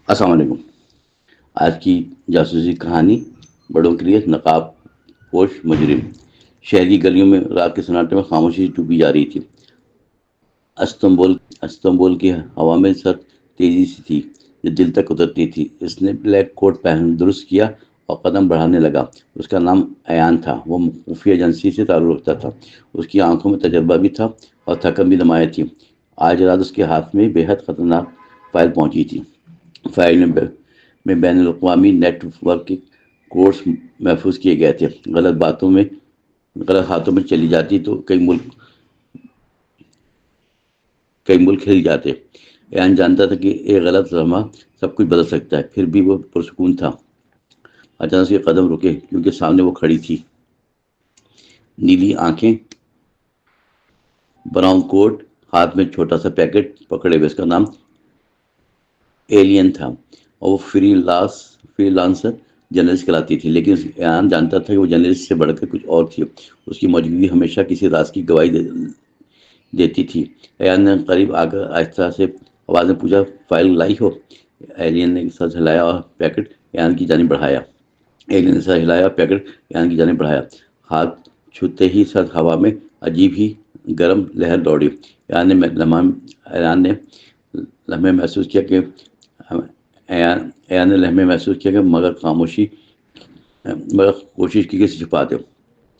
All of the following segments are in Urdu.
السلام علیکم۔ آج کی جاسوسی کہانی بڑوں کے لیے نقاب پوش مجرم۔ شہر کی گلیوں میں رات کے سناٹے میں خاموشی ڈوبی جا رہی تھی۔ استنبول کی ہوا میں سخت تیزی سی تھی جو دل تک اترتی تھی۔ اس نے بلیک کوٹ پہن درست کیا اور قدم بڑھانے لگا۔ اس کا نام ایان تھا۔ وہ خفیہ ایجنسی سے تعلق رکھتا تھا۔ اس کی آنکھوں میں تجربہ بھی تھا اور تھکن بھی نمایاں تھی۔ آج رات اس کے ہاتھ میں بے حد خطرناک فائل پہنچی تھی۔ فائل میں بین الاقوامی نیٹ ورک کے کوڈز محفوظ کیے گئے تھے۔ غلط ہاتھوں میں چلی جاتی تو کئی ملک ہل جاتے۔ ایان جانتا تھا کہ ایک غلط لمحہ سب کچھ بدل سکتا ہے، پھر بھی وہ پرسکون تھا۔ اچانک اس کے قدم رکے کیونکہ سامنے وہ کھڑی تھی۔ نیلی آنکھیں، براؤن کوٹ، ہاتھ میں چھوٹا سا پیکٹ پکڑے ہوئے۔ اس کا نام ایلین تھا اور وہ فری لانسر جرنلسٹ کراتی تھی، لیکن ایان جانتا تھا کہ وہ جرنلسٹ سے بڑھ کر کچھ اور تھی۔ اس کی موجودگی ہمیشہ کسی راز کی گواہی دیتی تھی۔ ایان نے قریب آ کر آہستہ سے آواز میں پوچھا، فائل لائی ہو؟ ایلین نے سر ہلایا اور پیکٹ ایان کی جانب بڑھایا۔ ہاتھ چھوتے ہی سر ہوا میں عجیب ہی گرم لہر دوڑی۔ ایان نے لمحے محسوس کیا کہ مگر کوشش کی کسی چھپا دے۔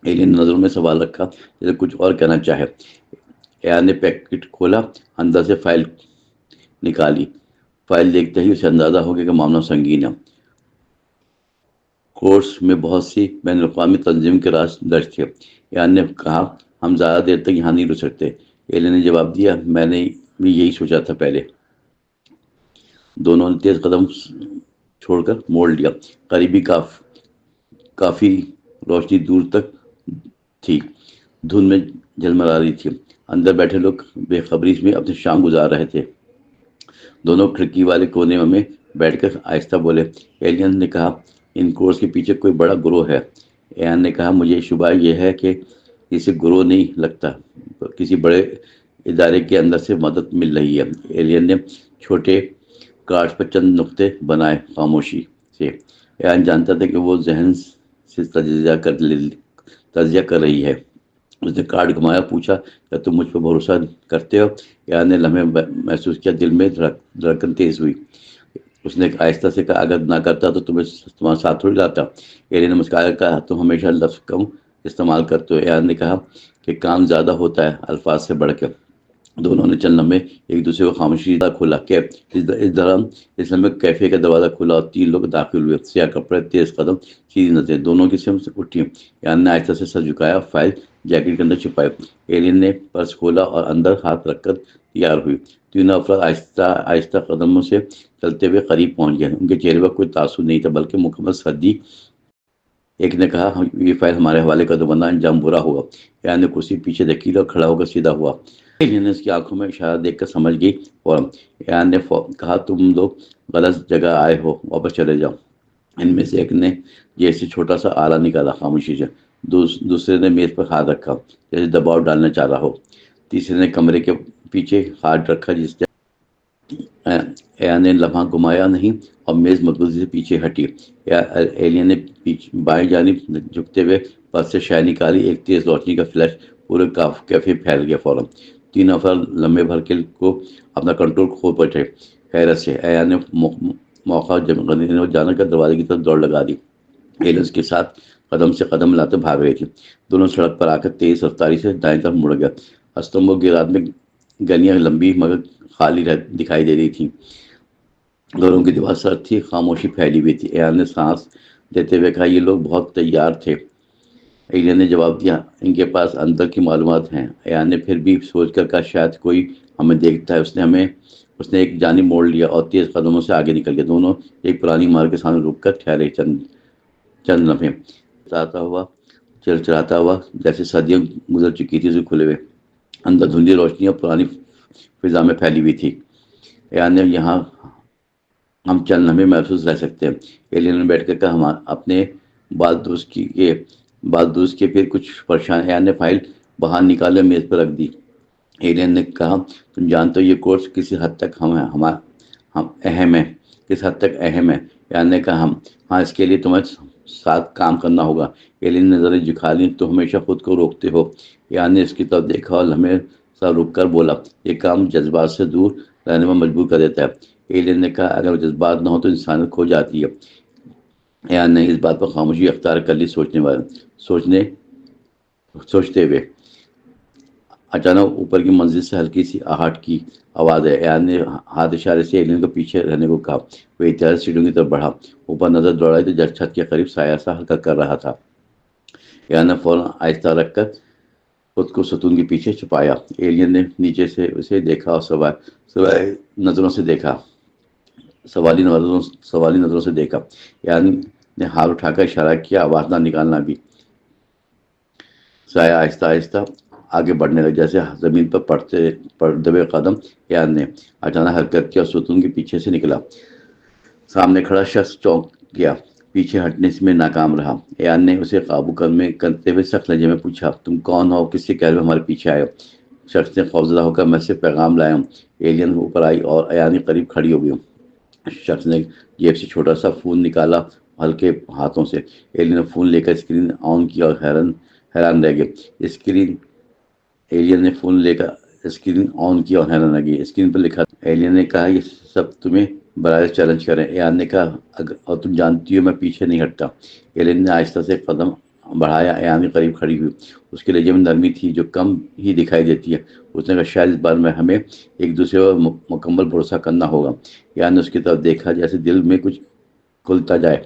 ایلین نے نظروں میں سوال رکھا جیسے کچھ اور کہنا چاہے۔ ایان نے پیکٹ کھولا، اندر سے فائل نکالی۔ فائل دیکھتے ہی اسے اندازہ ہو گیا کہ معاملہ سنگین ہے۔ کورس میں بہت سی بین الاقوامی تنظیم کے راز درج تھے۔ ایان نے کہا، ہم زیادہ دیر تک یہاں نہیں رک سکتے۔ ایلین نے جواب دیا، میں نے بھی یہی سوچا تھا پہلے۔ دونوں نے تیز قدم چھوڑ کر موڑ لیا۔ قریبی کافی روشنی دور تک تھی، دھند میں جھلملا رہی تھی۔ اندر بیٹھے لوگ بے خبری میں اپنی شام گزار رہے تھے۔ دونوں کھڑکی والے کونے میں بیٹھ کر آہستہ بولے۔ ایلین نے کہا، ان کورس کے پیچھے کوئی بڑا گروہ ہے۔ ایان نے کہا، مجھے شبہ یہ ہے کہ اسے گروہ نہیں لگتا، کسی بڑے ادارے کے اندر سے مدد مل رہی ہے۔ ایلین نے چھوٹے کارڈ پر چند نقطے بنائے خاموشی سے۔ ایان جانتا تھا کہ وہ ذہن سے تجزیہ کر رہی ہے۔ اس نے کارڈ گھمایا، پوچھا، کیا تم مجھ پر بھروسہ کرتے ہو؟ ایان نے لمحے محسوس کیا دل میں دھڑکن تیز ہوئی۔ اس نے آہستہ سے کہا، اگر نہ کرتا تو تمہارے ساتھ تھوڑی لاتا۔ ایلین نے مسکرا کر کہا، تم ہمیشہ لفظ کم استعمال کرتے ہو۔ ایان نے کہا کہ کام زیادہ ہوتا ہے الفاظ سے بڑھ کر۔ دونوں نے چند لمحے ایک دوسرے کو خاموشی سے کھولا۔ اس دوران اس لمحے کیفے کا دروازہ کھلا اور 3 لوگ داخل ہوئے۔ سیاہ کپڑے، تیز قدم، سیدھی نظریں، دونوں کی سمت اٹھی۔ ایان نے آہستہ سے سر جھکایا، فائل جیکٹ کے اندر چھپائی۔ ایلین نے پرس کھولا اور اندر ہاتھ رکھ کر تیار ہوئی۔ تینوں افراد آہستہ قدموں سے چلتے ہوئے قریب پہنچ گئے۔ ان کے چہرے پر کوئی تاثر نہیں تھا بلکہ مکمل سردی۔ ایک نے کہا، یہ فائل ہمارے حوالے کر دو ورنہ انجام برا ہوگا۔ ایان نے کرسی پیچھے دھکیلی اور کھڑا ہو کر سیدھا ہوا۔ ایلین نے اس کی آنکھوں میں اشارہ دیکھ کر سمجھ گئی فوراً۔ ایان نے کہا، تم لوگ غلط جگہ آئے ہو، واپس چلے جاؤ۔ ان میں سے ایک نے جیسے چھوٹا سا آلہ نکالا خاموشی سے۔ دوسرے نے میز پر ہاتھ رکھا جیسے دباؤ ڈالنا چاہ رہا ہو۔ تیسرے نے کمرے کے پیچھے ہاتھ رکھا جس سے ایان نے لمحہ گھمایا نہیں اور میز مضبوطی سے پیچھے ہٹی۔ ایلین نے بائیں جانب جھکتے ہوئے پرس سے شے نکالی۔ ایک تیز روشنی کا فلیش پورے کیفے پھیل گیا فوراً۔ تینوں افراد لمحے بھر کے کو اپنا کنٹرول کھو بیٹھے حیرت سے۔ ایان نے موقع جانا کر دروازے کی طرف دوڑ لگا دی۔ ایلین اس کے ساتھ قدم سے قدم ملاتے بھاگ رہی تھی۔ دونوں سڑک پر آ کر تیز رفتاری سے دائیں طرف مڑ گیا۔ استنبول کی رات میں گلیاں لمبی مگر خالی دکھائی دے رہی تھیں۔ گھروں کی دیوار سرد تھی، خاموشی پھیلی ہوئی تھی۔ ایان نے سانس دیتے ہوئے کہا، یہ لوگ بہت تیار تھے۔ ایلین نے جواب دیا، ان کے پاس اندر کی معلومات ہیں۔ ایان نے پھر بھی سوچ کر کہا، شاید کوئی ہمیں دیکھتا ہے۔ اس نے ایک جانب موڑ لیا اور تیز قدموں سے آگے نکل گیا۔ دونوں ایک پرانی عمارت کے سامنے رک کر ٹھہرے۔ چند لمحے چلاتا ہوا جیسے صدیاں گزر چکی تھی، اسے کھلے ہوئے اندر دھندلی روشنی اور پرانی فضا میں پھیلی ہوئی تھی۔ ایان نے یہاں ہم چند لمحے محفوظ رہ سکتے ہیں۔ ایلین نے بیٹھ کر کہا، ہم اپنے بال درست کے پھر کچھ پریشان۔ ایان نے فائل باہر نکالے میز پر رکھ دی۔ ایلین نے کہا، تم جانتے ہو یہ کورس کسی حد تک ہم اہم ہے، کس حد تک اہم ہے؟ ایان نے کہا ہاں، اس کے لیے تمہیں ساتھ کام کرنا ہوگا۔ ایلین نے نظریں جھکا لی، تو ہمیشہ خود کو روکتے ہو۔ ایان نے اس کی طرف دیکھا اور لمحے سا رک کر بولا، یہ کام جذبات سے دور رہنے میں مجبور کر دیتا ہے۔ ایلین نے کہا اگر جذبات نہ ہو تو انسانیت کھو جاتی ہے۔ ایان نے اس بات پر خاموشی اختیار کر لی، سوچتے ہوئے۔ اچانک اوپر کی منزل سے ہلکی سی آہٹ کی آواز ہے۔ ایان نے ہاتھ اشارے سے ایلین کو پیچھے رہنے کو کہا۔ وہ احتیاط سے سیڑھیوں کی طرف بڑھا، اوپر نظر دوڑائی تو جج چھت کے قریب سایہ سا ہلکا کر رہا تھا۔ ایان نے فوراً آہستہ رکھ کر خود کو ستون کے پیچھے چھپایا۔ ایلین نے نیچے سے اسے دیکھا اور سوالی نظروں سے دیکھا۔ ایان نے ہاتھ اٹھا کر اشارہ کیا، آواز نہ نکالنا بھی۔ سایہ آہستہ آہستہ آگے بڑھنے لگا، جیسے زمین پر دبے قدم۔ ایان نے اچانک حرکت کی اور ستون کے پیچھے سے نکلا۔ سامنے کھڑا شخص چونک گیا، پیچھے ہٹنے میں ناکام رہا۔ ایان نے اسے قابو کرتے ہوئے سخت لہجے میں پوچھا، تم کون ہو؟ کس کے کہے ہمارے پیچھے آئے ہو؟ شخص نے خوفزدہ ہو کر، میں صرف پیغام لایا ہوں۔ ایلین اوپر آئی اور ایان کے قریب کھڑی ہو گئی۔ شخص نے جیب سے چھوٹا سا فون نکالا ہلکے ہاتھوں سے۔ ایلین نے فون لے کر اسکرین آن کی اور حیران رہ گئے۔ ایلین نے فون لے کر اسکرین آن کی اور حیران رہ گئی۔ اسکرین پر لکھا تھا، ایلین نے کہا یہ سب تمہیں برائے چیلنج کریں۔ ایان نے کہا اور تم جانتی ہو میں پیچھے نہیں ہٹتا۔ ایلین نے آہستہ سے قدم بڑھایا، ایان کے قریب کھڑی ہوئی۔ اس کے لہجے میں نرمی تھی جو کم ہی دکھائی دیتی ہے۔ اس نے کہا شاید اس بار میں ہمیں ایک دوسرے پر مکمل بھروسہ کرنا ہوگا۔ ایان نے اس کی طرف دیکھا، جیسے دل میں کچھ کھلتا جائے۔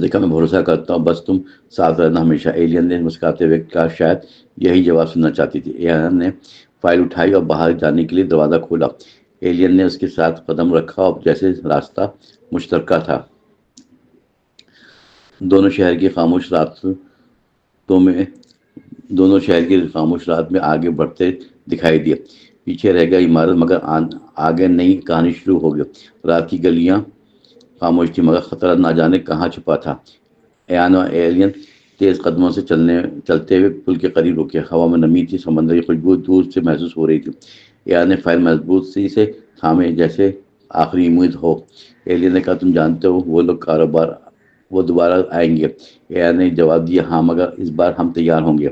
دیکھا میں بھروسہ کرتا ہوں، بس تم ساتھ رہنا ہمیشہ۔ ایلین نے مسکراتے ہوئے کہا، شاید یہی جواب سننا چاہتی تھی۔ ایان نے فائل اٹھائی اور باہر جانے کے لیے دروازہ کھولا۔ ایلین نے اس کے ساتھ قدم رکھا اور جیسے راستہ مشترکہ تھا۔ دونوں شہر کی خاموش رات میں آگے بڑھتے دکھائی دیے۔ پیچھے رہ گئی عمارت، مگر آگے نئی کہانی شروع ہو گئی۔ رات کی گلیاں خاموش تھی، مگر خطرہ نہ جانے کہاں چھپا تھا۔ ایان اور ایلین تیز قدموں سے چلتے ہوئے پل کے قریب رکے۔ ہوا میں نمی تھی، سمندر کی خوشبو دور سے محسوس ہو رہی تھی۔ ایان نے فائل مضبوطی سے تھامے، جیسے آخری امید ہو۔ ایلین نے کہا، تم جانتے ہو وہ دوبارہ آئیں گے؟ ایان نے جواب دیا، ہاں، مگر اس بار ہم تیار ہوں گے۔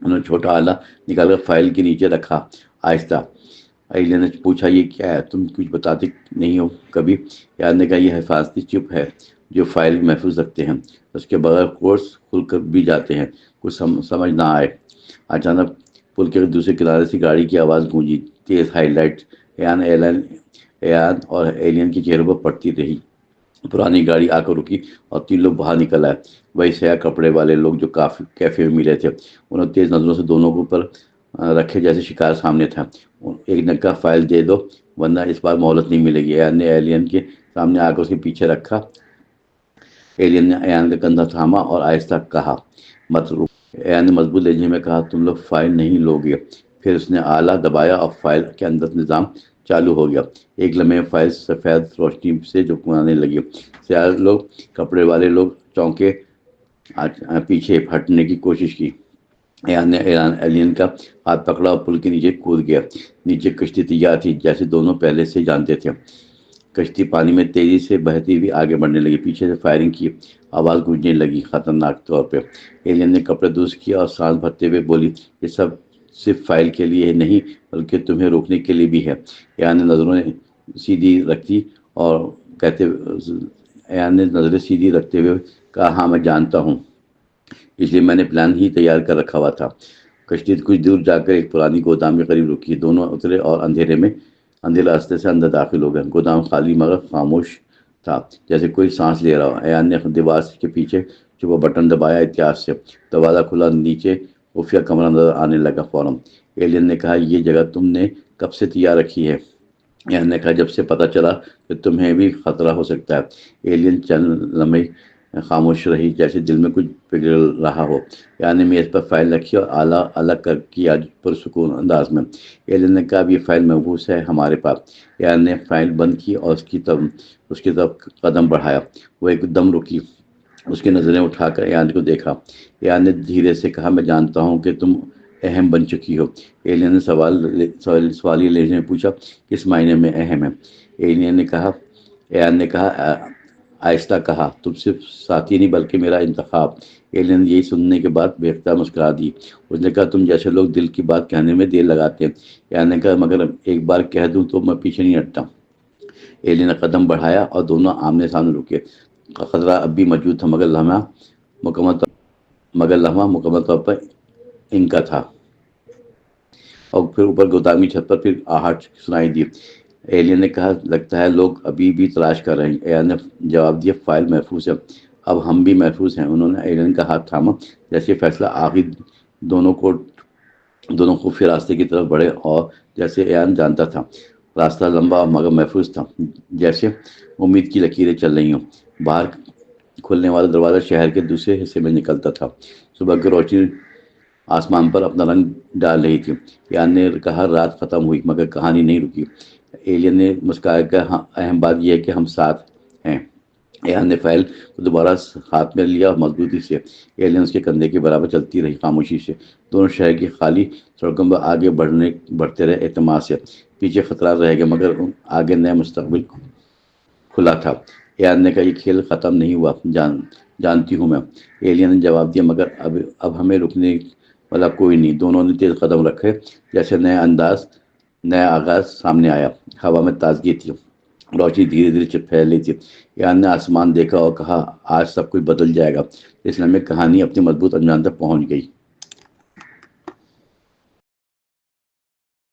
انہوں نے چھوٹا آلہ نکال کر فائل کے نیچے رکھا۔ آہستہ ایلین نے پوچھا، یہ کیا ہے؟ تم کچھ بتاتے نہیں ہو کبھی؟ ایان نے کہا، یہ حفاظتی چپ ہے جو فائل محفوظ رکھتے ہیں۔ اس کے بغیر کورس کھل کر بھی جاتے ہیں، کچھ سمجھ نہ آئے۔ اچانک پل کے دوسرے کنارے سے گاڑی کی آواز گونجی، تیز ہائی لائٹ ایان اور ایلین کے چہروں پر پڑتی رہی۔ پرانی گاڑی آ کر رکی اور 3 لوگ باہر نکل آئے، وہی سیاہ کپڑے والے لوگ جو کیفے میں ملے تھے۔ انہوں نے تیز نظروں سے دونوں کو اوپر رکھے، جیسے شکار سامنے تھا۔ ایک نے کہا، فائل دے دو ورنہ اس بار مہلت نہیں ملے گی۔ ایان نے ایلین کے سامنے آ کر اس کے پیچھے رکھا۔ ایلین نے ایان کا کندھا تھاما اور آہستہ کہا، مت رک۔ ایان نے مضبوط لہجے میں کہا، تم لوگ فائل نہیں لوگے۔ پھر اس نے آلہ دبایا اور فائل کے اندر نظام چالو ہو گیا۔ ایک لمحے فائل سفید روشنی سے جھکملانے لگی۔ سیاہ لوگ، کپڑے والے لوگ چونکے، پیچھے ہٹنے کی کوشش کی۔ ایان نے ایلین کا ہاتھ پکڑا اور پل کے نیچے کود گیا۔ نیچے کشتی تیار تھی، جیسے دونوں پہلے سے جانتے تھے۔ کشتی پانی میں تیزی سے بہتی ہوئی آگے بڑھنے لگی۔ پیچھے سے فائرنگ کی آواز گونجنے لگی، خطرناک طور پہ۔ ایلین نے کپڑے درست کیا اور سانس بھرتے ہوئے بولی، یہ سب صرف فائل کے لیے نہیں بلکہ تمہیں روکنے کے لیے بھی ہے۔ ایان نے نظریں سیدھی رکھتے ہوئے کہا، ہاں میں جانتا ہوں، اس لیے میں نے پلان ہی تیار کر رکھا ہوا تھا۔ کشتی کچھ دور جا کر ایک پرانی گودام کے قریب رکی۔ دونوں اترے اور اندھیرے راستے سے اندر داخل ہو گئے۔ گودام خالی مگر خاموش تھا، جیسے کوئی سانس لے رہا ہو۔ ایان نے دیوار کے پیچھے چھپا بٹن دبایا احتیاط سے۔ دروازہ کھلا، نیچے خفیہ کمرہ نظر آنے لگا۔ فوراً ایلین نے کہا، یہ جگہ تم نے کب سے تیار رکھی ہے؟ ایان نے کہا، جب سے پتہ چلا کہ تمہیں بھی خطرہ ہو سکتا ہے۔ ایلین چند لمحے خاموش رہی، جیسے دل میں کچھ پگھل رہا ہو۔ ایان نے میز پر فائل رکھی اور آلہ الگ کیا پرسکون انداز میں۔ ایلین نے کہا، اب یہ فائل محفوظ ہے ہمارے پاس۔ ایان نے فائل بند کی اور اس کی طرف قدم بڑھایا۔ وہ ایک دم رکی، اس کی نظریں اٹھا کر ایان کو دیکھا۔ ایان نے دھیرے سے کہا، میں جانتا ہوں کہ تم اہم بن چکی ہو۔ ایلین نے سوالیہ لہجے میں پوچھا، کس معنی میں اہم ہے؟ ایلین نے کہا ایان نے کہا آہستہ کہا، تم صرف ساتھی نہیں بلکہ میرا انتخاب۔ ایلین یہی سننے کے بعد بے اختیار مسکرا دی۔ اس نے کہا، تم جیسے لوگ دل کی بات کہنے میں دیر لگاتے ہیں۔ ایان نے کہا، مگر ایک بار کہہ دوں تو میں پیچھے نہیں ہٹتا۔ ایلین نے قدم بڑھایا اور دونوں آمنے سامنے رکے۔ خطرہ اب بھی موجود تھا، مگر لمحہ مکمل طور پر ان کا تھا۔ اور پھر اوپر گودام کی چھت پر پھر آہٹ سنائی دی۔ ایلین نے کہا، لگتا ہے لوگ ابھی بھی تلاش کر رہے ہیں۔ ایان نے جواب دیا، فائل محفوظ ہے، اب ہم بھی محفوظ ہیں۔ انہوں نے ایلین کا ہاتھ تھاما، جیسے فیصلہ آخری دونوں خفیہ راستے کی طرف بڑھے، اور جیسے ایان جانتا تھا راستہ لمبا مگر محفوظ تھا، جیسے امید کی لکیریں چل رہی ہوں۔ باہر کھلنے والا دروازہ شہر کے دوسرے حصے میں نکلتا تھا۔ صبح کی روشنی آسمان پر اپنا رنگ ڈال رہی تھی۔ ایان نے کہا، رات ختم ہوئی مگر کہانی نہیں رکی۔ ایلین نے مسکرایا کہ ہاں، اہم بات یہ ہے کہ ہم ساتھ ہیں۔ ایان نے فائل کو دوبارہ ہاتھ میں لیا اور مضبوطی سے۔ ایلین اس کے کندھے کے برابر چلتی رہی، خاموشی سے۔ دونوں شہر کی خالی سڑکوں پر آگے بڑھتے رہے، اعتماد سے۔ پیچھے خطرات رہ گئے مگر آگے نیا مستقبل کھلا تھا۔ ایان نے کہا، یہ کھیل ختم نہیں ہوا، جانتی ہوں میں۔ ایلین نے جواب دیا، مگر اب ہمیں رکنے والا کوئی نہیں۔ دونوں نے تیز قدم رکھے، جیسے نیا آغاز سامنے آیا۔ ہوا میں تازگی تھی، روشنی دھیرے دھیرے پھیل رہی تھی۔ ایان نے آسمان دیکھا اور کہا، آج سب کچھ بدل جائے گا۔ اس لمحے کہانی اپنے مضبوط انجام تک پہنچ گئی۔